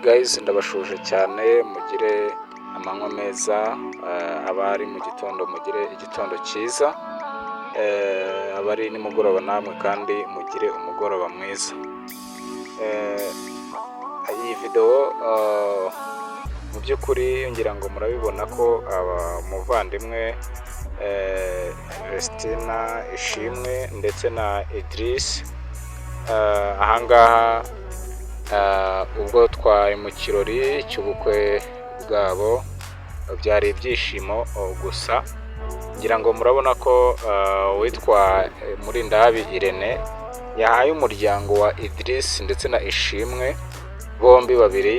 Guys ndabashuje cyane, mugire amanywa meza, abari mu gitondo mugire igitondo cyiza, abari nimugoroba namwe kandi mugire umugoroba mwiza. Iyi video mu by'ukuri ngira ngo murabibona ko umuvandimwe Vestina Ishimwe ndetse na Idris ahangaha ubwo twari mu kirori cy'ubukwe bwabo, byari ibyishimo gusa. Ngira ngo murabona ko witwa Murindahabi Irene yahaye umuryango wa Idris ndetse na Ishimwe bombi babiri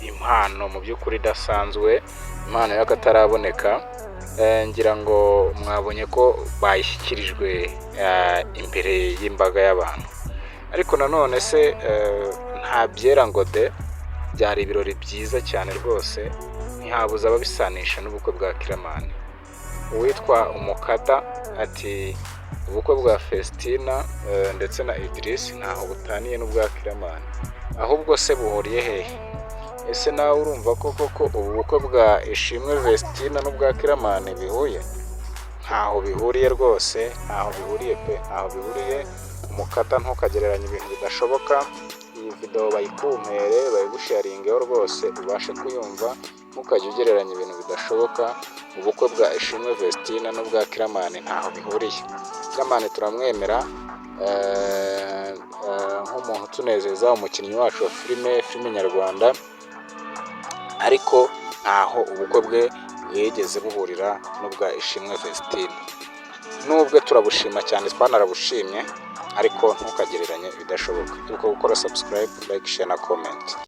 impano mu by'ukuri idasanzwe, impano y'akataraboneka. Ngira ngo mwabonye ko bayishyikirijwe imbere y'imbaga y'abantu, ariko nanone se ntabyera ngo de, byari ibirori byiza cyane rwose, ntihabuze ababisanisha n'ubukwe bwa Kiramani. Uwitwa Umukada ati ubukwe bwa Vestina ndetse na Idris ntaho butaniye n'ubwa Kiramani, ahubwo se buhuriye hehe? Ese nawe urumva ko koko ubu bukwe bwa Ishimwe Vestina n'ubwa Kiramani bihuye? Ntaho bihuriye rwose, ntaho bihuriye pe, ntaho bihuriye. Umukada ntukagereranya ibintu bidashoboka. Iyi video bayikumpere, bayigusharingeho rwose ubashe kuyumva, ntukajya ugereranya ibintu bidashoboka. Ubukwe bwa Ishimwe Vestina n'ubwa Kiramani ntaho bihuriye. Kiramani turamwemera nk'umuntu utunezeza, umukinnyi wacu wa filime nyarwanda, ariko ntaho ubukwe bwe bwigeze buhurira n'ubwa Ishimwe Vestina. Nubwo turabushima cyane, twanarabushimye, ariko ntukagereranye ibidashoboka. Turi gukora subscribe, like, share na comment.